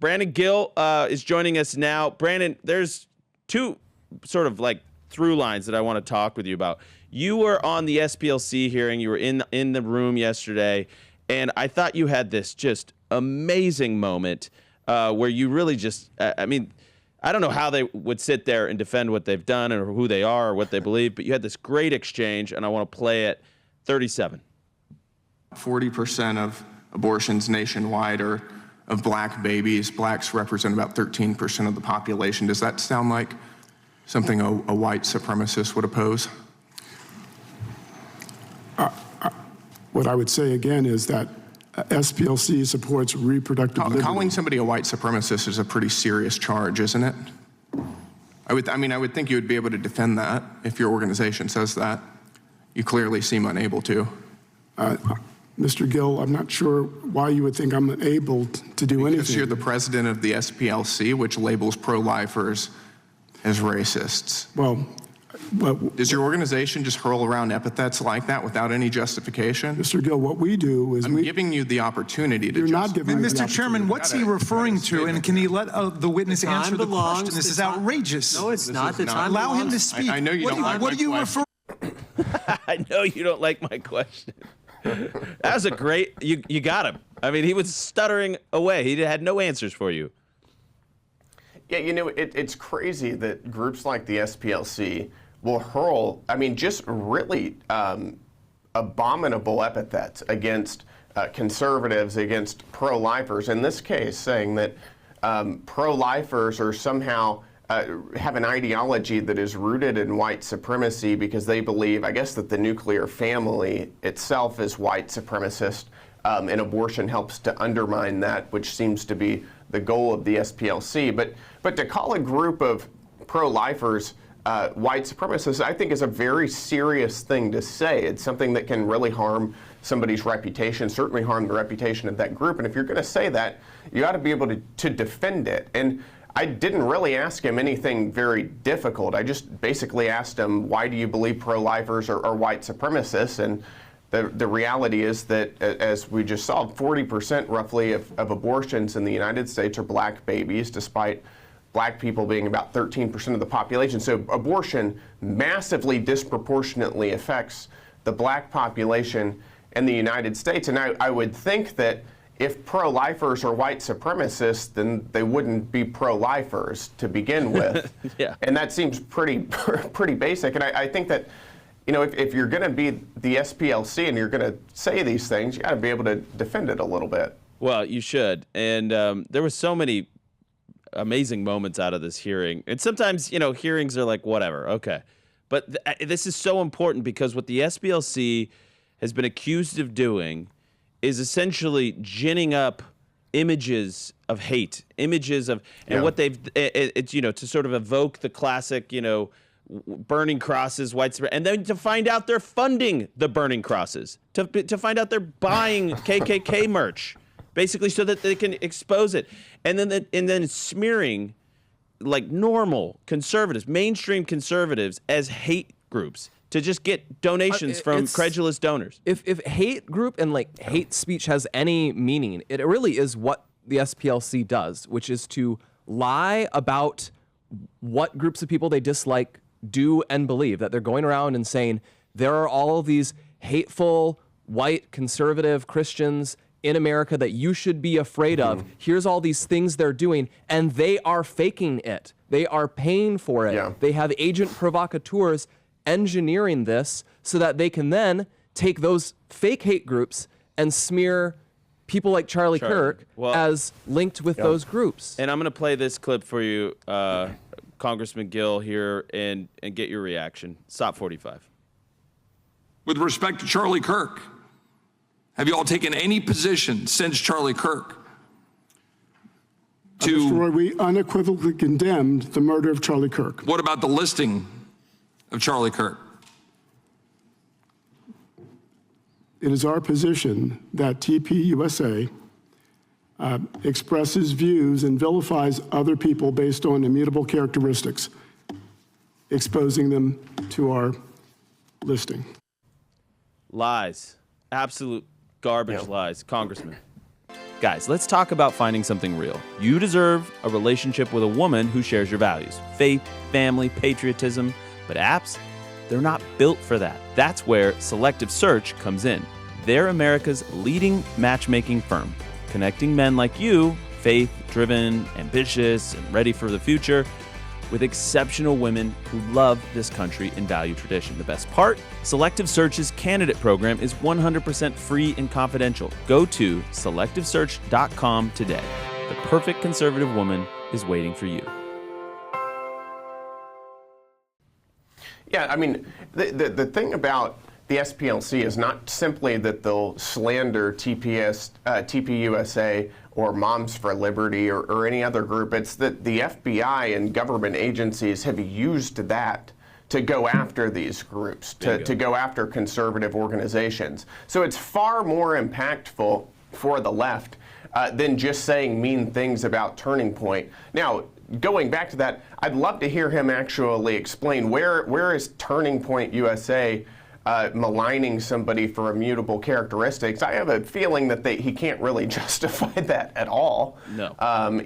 Brandon Gill is joining us now. Brandon, there's two sort of like through lines that I want to talk with you about. You were on the SPLC hearing. You were in the room yesterday, and I thought you had this just amazing moment where you really just, I mean, I don't know how they would sit there and defend what they've done or who they are or what they believe, but you had this great exchange, and I want to play it. 37. 40% of abortions nationwide are of black babies. Blacks represent about 13% of the population. Does that sound like something a white supremacist would oppose? What I would say again is that SPLC supports reproductive liberty. Calling somebody a white supremacist is a pretty serious charge, isn't it? I would think you would be able to defend that if your organization says that. You clearly seem unable to. Mr. Gill, I'm not sure why you would think I'm unable to do anything. Because you're the president of the SPLC, which labels pro-lifers as racists. Well, does your organization just hurl around epithets like that without any justification? Mr. Gill, what we do is I'm giving you the opportunity to justify. Mr. Chairman, what's he referring to? And can he let the witness answer the question? This is outrageous. No, it's not. The time Allow him to speak. I know you don't like my What do you refer? I know you don't like my question. That was a great, you got him. I mean, he was stuttering away. He had no answers for you. Yeah, you know, it's crazy that groups like the SPLC will hurl, I mean, just really abominable epithets against conservatives, against pro-lifers. In this case, saying that pro-lifers are somehow have an ideology that is rooted in white supremacy because they believe, I guess, that the nuclear family itself is white supremacist, and abortion helps to undermine that, which seems to be the goal of the SPLC. But to call a group of pro-lifers white supremacists, I think, is a very serious thing to say. It's something that can really harm somebody's reputation, certainly harm the reputation of that group. And if you're going to say that, you ought to be able to defend it. And I didn't really ask him anything very difficult. I just basically asked him, why do you believe pro-lifers are white supremacists? And the reality is that, as we just saw, 40% roughly of abortions in the United States are black babies, despite black people being about 13% of the population. So abortion massively disproportionately affects the black population in the United States. And I would think that if pro-lifers are white supremacists, then they wouldn't be pro-lifers to begin with. Yeah. And that seems pretty basic. And I think that, you know, if you're going to be the SPLC and you're going to say these things, you got to be able to defend it a little bit. Well, you should. And there were so many amazing moments out of this hearing. And sometimes, you know, hearings are like, whatever, okay. But this is so important because what the SPLC has been accused of doing is essentially ginning up images of hate, images of, and what they've, it's, you know, to sort of evoke the classic, you know, burning crosses, white supremacy, and then to find out they're funding the burning crosses, to find out they're buying KKK merch, basically so that they can expose it, and then smearing like normal conservatives, mainstream conservatives, as hate groups to just get donations from credulous donors. If hate group and like hate speech has any meaning, it really is what the SPLC does, which is to lie about what groups of people they dislike do and believe, that they're going around and saying there are all of these hateful white conservative Christians in America that you should be afraid of. Here's all these things they're doing, and they are faking it. They are paying for it. Yeah. They have agent provocateurs engineering this so that they can then take those fake hate groups and smear people like Charlie Kirk as linked with those groups. And I'm going to play this clip for you, Congressman Gill, here, and get your reaction. Stop 45. With respect to Charlie Kirk, have you all taken any position since Charlie Kirk to... Mr. Roy, we unequivocally condemned the murder of Charlie Kirk. What about the listing of Charlie Kirk? It is our position that TPUSA expresses views and vilifies other people based on immutable characteristics, exposing them to our listing. Lies. Absolute garbage lies. Congressman. Guys, let's talk about finding something real. You deserve a relationship with a woman who shares your values. Faith, family, patriotism. But apps, they're not built for that. That's where Selective Search comes in. They're America's leading matchmaking firm, connecting men like you, faith-driven, ambitious, and ready for the future, with exceptional women who love this country and value tradition. The best part? Selective Search's candidate program is 100% free and confidential. Go to selectivesearch.com today. The perfect conservative woman is waiting for you. Yeah, I mean, the thing about the SPLC is not simply that they'll slander TPUSA or Moms for Liberty or any other group. It's that the FBI and government agencies have used that to go after these groups, to go after conservative organizations. So it's far more impactful for the left than just saying mean things about Turning Point. Now, going back to that, I'd love to hear him actually explain where is Turning Point USA maligning somebody for immutable characteristics. I have a feeling that he can't really justify that at all. No.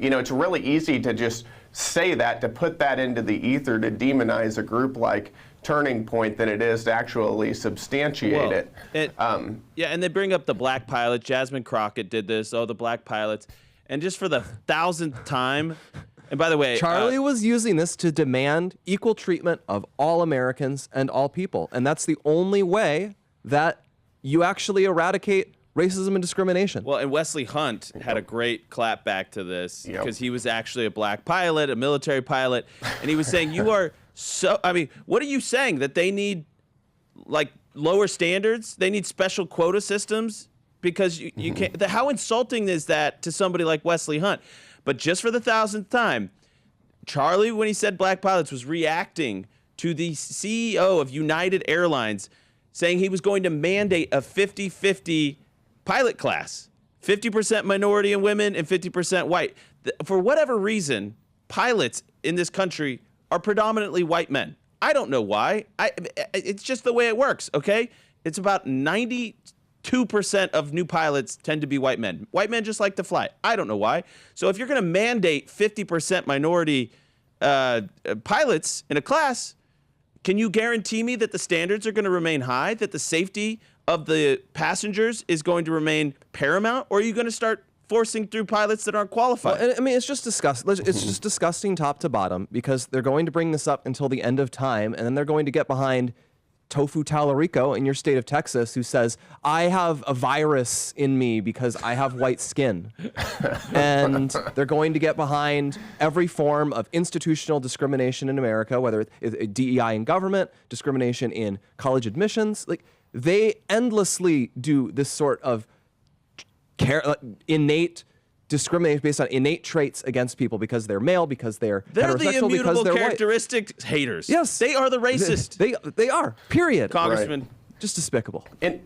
You know, it's really easy to just say that, to put that into the ether, to demonize a group like Turning Point than it is to actually substantiate it. Yeah, and they bring up the black pilot. Jasmine Crockett did this. Oh, the black pilots. And just for the 1,000th time, and by the way, Charlie was using this to demand equal treatment of all Americans and all people. And that's the only way that you actually eradicate racism and discrimination. Well, and Wesley Hunt had a great clap back to this because he was actually a black pilot, a military pilot. And he was saying, you are so, I mean, what are you saying? That they need like lower standards? They need special quota systems? Because you can't, how insulting is that to somebody like Wesley Hunt? But just for the 1,000th time, Charlie, when he said black pilots, was reacting to the CEO of United Airlines saying he was going to mandate a 50-50 pilot class, 50% minority and women and 50% white. For whatever reason, pilots in this country are predominantly white men. I don't know why. It's just the way it works, okay? It's about 92% of new pilots tend to be white men. White men just like to fly. I don't know why. So if you're going to mandate 50% minority pilots in a class, can you guarantee me that the standards are going to remain high, that the safety of the passengers is going to remain paramount, or are you going to start forcing through pilots that aren't qualified? Well, I mean, it's just disgusting. It's just disgusting top to bottom because they're going to bring this up until the end of time, and then they're going to get behind Tofu Talarico in your state of Texas who says, I have a virus in me because I have white skin. And they're going to get behind every form of institutional discrimination in America, whether it's DEI in government, discrimination in college admissions. Like, they endlessly do this sort of innate discrimination based on innate traits against people because they're male, because they're heterosexual, the immutable because they're characteristic haters. Yes. They are the racist. They are, period. Congressman. Right. Just despicable. And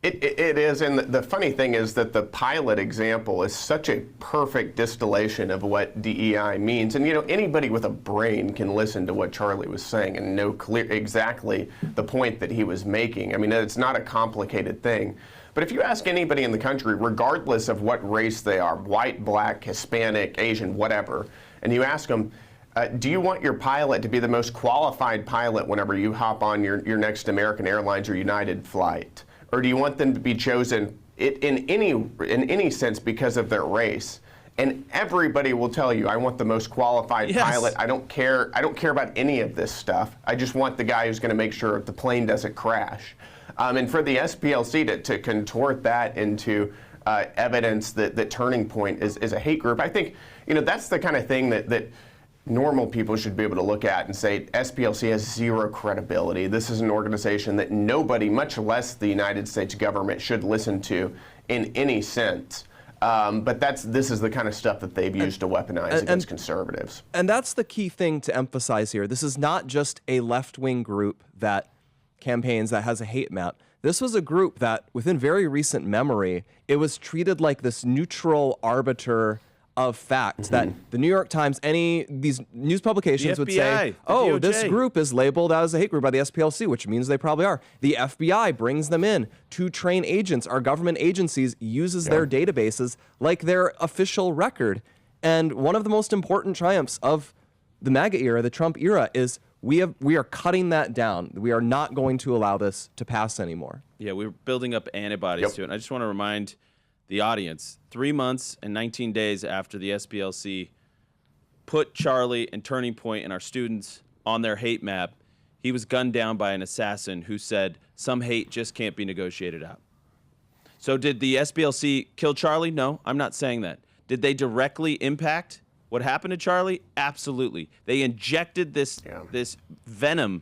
it is, and the funny thing is that the pilot example is such a perfect distillation of what DEI means. And, you know, anybody with a brain can listen to what Charlie was saying and know exactly the point that he was making. I mean, it's not a complicated thing. But if you ask anybody in the country, regardless of what race they are, white, black, Hispanic, Asian, whatever, and you ask them, do you want your pilot to be the most qualified pilot whenever you hop on your next American Airlines or United flight? Or do you want them to be chosen in any sense because of their race? And everybody will tell you, I want the most qualified pilot. I don't care about any of this stuff. I just want the guy who's going to make sure the plane doesn't crash. And for the SPLC to contort that into evidence that Turning Point is a hate group, I think, you know, that's the kind of thing that normal people should be able to look at and say, SPLC has zero credibility. This is an organization that nobody, much less the United States government, should listen to in any sense. But this is the kind of stuff that they've used to weaponize against conservatives. And that's the key thing to emphasize here. This is not just a left-wing group that campaigns that has a hate map. This was a group that, within very recent memory, it was treated like this neutral arbiter of fact that the New York Times, these news publications would say, FBI, oh, the this DOJ. group is labeled as a hate group by the SPLC, which means they probably are. The FBI brings them in to train agents. Our government agencies uses their databases like their official record. And one of the most important triumphs of the MAGA era, the Trump era, is we are cutting that down. We are not going to allow this to pass anymore. Yeah, we're building up antibodies to it. And I just want to remind the audience, 3 months and 19 days after the SPLC put Charlie and Turning Point and our students on their hate map, he was gunned down by an assassin who said some hate just can't be negotiated out. So did the SPLC kill Charlie? No, I'm not saying that. Did they directly impact what happened to Charlie? Absolutely. They injected this venom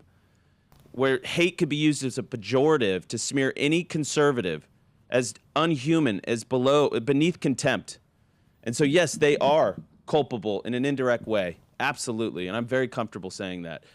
where hate could be used as a pejorative to smear any conservative as unhuman, as beneath contempt. And so, yes, they are culpable in an indirect way. Absolutely. And I'm very comfortable saying that.